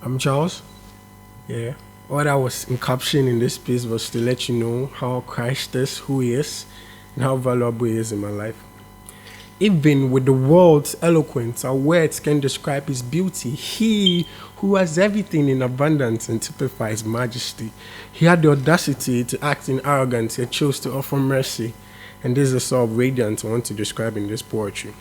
I'm Charles. Yeah. What I was encapsulating in this piece was to let you know how Christ is, who he is, and how valuable he is in my life. Even with the world's eloquence, our words can describe his beauty. He who has everything in abundance and typifies majesty. He had the audacity to act in arrogance, yet chose to offer mercy. And this is the sort of radiance I want to describe in this poetry.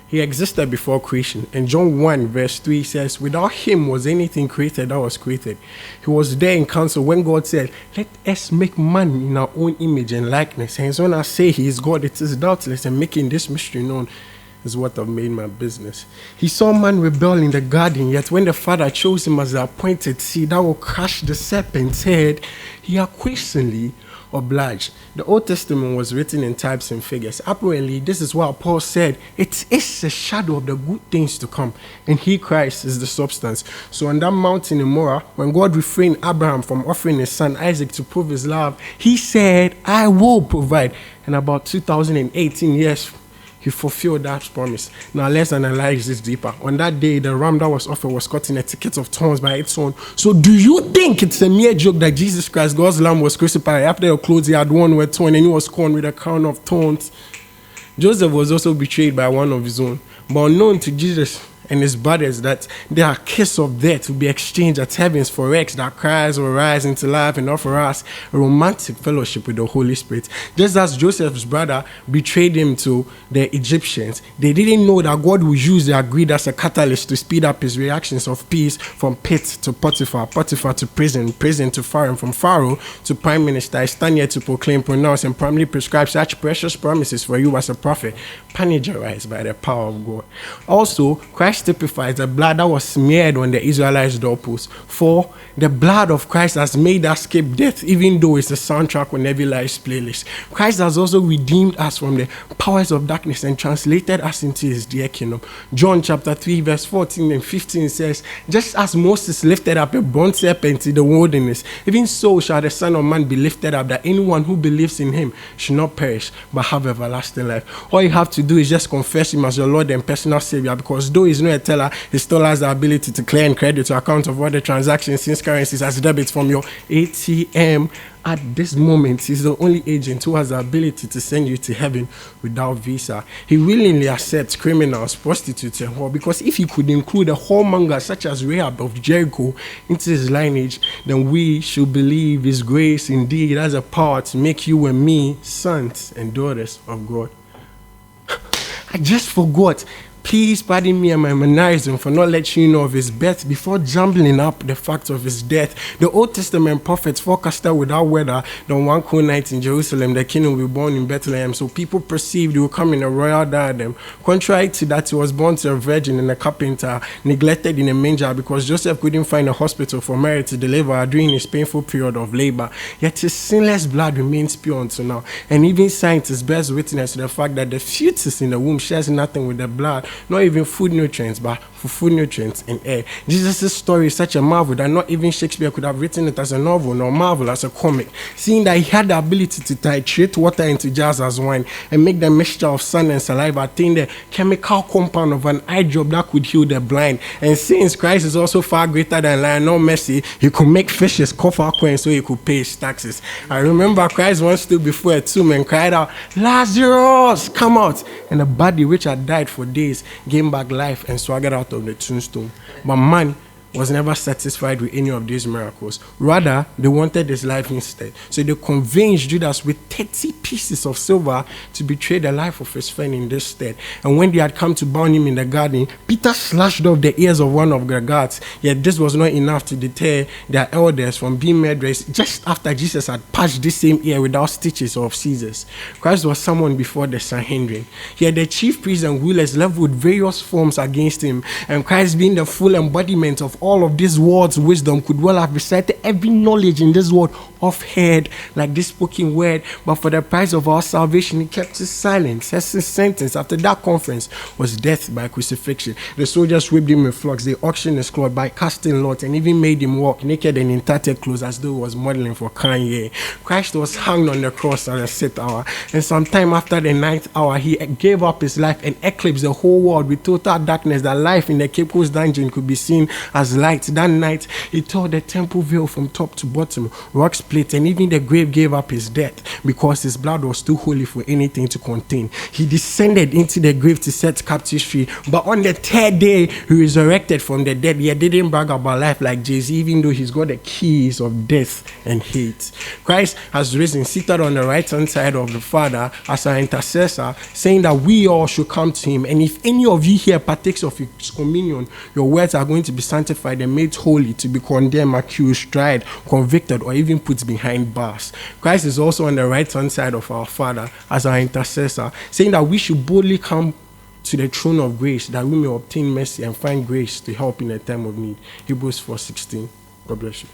He existed before creation. And John 1 verse 3 says, without him was anything created that was created. He was there in council when God said, let us make man in our own image and likeness. Hence when I say he is God, it is doubtless, and making this mystery known is what I've made my business. He saw man rebel in the garden, yet when the Father chose him as the appointed seed that will crush the serpent's head, he acquiescently obliged. The Old Testament was written in types and figures. Apparently, this is what Paul said. It is a shadow of the good things to come, and he, Christ, is the substance. So on that mountain in Moriah, when God refrained Abraham from offering his son Isaac to prove his love, he said, I will provide. And about 2018 years, he fulfilled that promise. Now let's analyze this deeper. On that day, the ram that was offered was caught in a thicket of thorns by its own. So do you think it's a mere joke that Jesus Christ, God's lamb, was crucified? After your clothes he had worn were torn and he was crowned with a crown of thorns? Joseph was also betrayed by one of his own. But unknown to Jesus and his brothers that their kiss of death will be exchanged at heavens for X that cries will rise into life and offer us a romantic fellowship with the Holy Spirit. Just as Joseph's brother betrayed him to the Egyptians, they didn't know that God would use their greed as a catalyst to speed up his reactions of peace from pit to Potiphar, Potiphar to prison, prison to Pharaoh, and from Pharaoh to prime minister. I stand here to proclaim, pronounce, and promptly prescribe such precious promises for you as a prophet, panegyrized by the power of God. Also, Christ typifies the blood that was smeared on the Israelites' doorposts. For the blood of Christ has made us escape death, even though it's the soundtrack on every life's playlist. Christ has also redeemed us from the powers of darkness and translated us into his dear kingdom. John chapter 3 verse 14 and 15 says, just as Moses lifted up a bronze serpent in the wilderness, even so shall the Son of Man be lifted up, that anyone who believes in him should not perish but have everlasting life. All you have to do is just confess him as your Lord and personal Savior, because though he's not a teller, he still has the ability to clear and credit to account of all the transactions since currencies as debits from your ATM. At this moment, he's the only agent who has the ability to send you to heaven without visa. He willingly accepts criminals, prostitutes, and whore, because if he could include a whoremonger such as Rahab of Jericho into his lineage, then we should believe his grace indeed has a power to make you and me sons and daughters of God. I just forgot. Please pardon me and my mannerism for not letting you know of his birth before jumbling up the fact of his death. The Old Testament prophets forecasted without weather that one cool night in Jerusalem, the king will be born in Bethlehem. So people perceived he would come in a royal diadem. Contrary to that, he was born to a virgin and a carpenter, neglected in a manger because Joseph couldn't find a hospital for Mary to deliver during his painful period of labor. Yet his sinless blood remains pure until now. And even scientists bear witness to the fact that the fetus in the womb shares nothing with the blood, not even food nutrients, but for food nutrients and air. Jesus' story is such a marvel that not even Shakespeare could have written it as a novel, nor Marvel as a comic. Seeing that he had the ability to titrate water into jars as wine and make the mixture of sun and saliva attain the chemical compound of an eye drop that could heal the blind. And since Christ is also far greater than Lionel Messi, he could make fishes cough out coins so he could pay his taxes. I remember Christ once stood before a tomb and cried out, Lazarus, come out! And the body which had died for days gained back life and swaggered out of the tombstone. But man was never satisfied with any of these miracles. Rather, they wanted his life instead. So they convinced Judas with 30 pieces of silver to betray the life of his friend in this stead. And when they had come to bound him in the garden, Peter slashed off the ears of one of the guards. Yet this was not enough to deter their elders from being murderers just after Jesus had patched this same ear without stitches or scissors. Christ was summoned before the Sanhedrin. Yet the chief priests and rulers leveled various forms against him. And Christ, being the full embodiment of all of this world's wisdom, could well have recited every knowledge in this world off head like this spoken word, but for the price of our salvation he kept his silence. His sentence after that conference was death by crucifixion. The soldiers whipped him in flocks, they auctioned his clothes by casting lots, and even made him walk naked and in tattered clothes as though he was modeling for Kanye. Christ was hung on the cross at the 6th hour, and sometime after the 9th hour he gave up his life and eclipsed the whole world with total darkness. That life in the Cape Coast dungeon could be seen as as light. That night, he tore the temple veil from top to bottom, rocks split, and even the grave gave up his death because his blood was too holy for anything to contain. He descended into the grave to set captives free, but on the third day, he resurrected from the dead. He didn't brag about life like Jay-Z, even though he's got the keys of death and hate. Christ has risen, seated on the right-hand side of the Father as our intercessor, saying that we all should come to him. And if any of you here partakes of his communion, your words are going to be sanctified and made holy, to be condemned, accused, tried, convicted, or even put behind bars. Christ is also on the right-hand side of our Father as our intercessor, saying that we should boldly come to the throne of grace, that we may obtain mercy and find grace to help in a time of need. Hebrews 4:16. God bless you.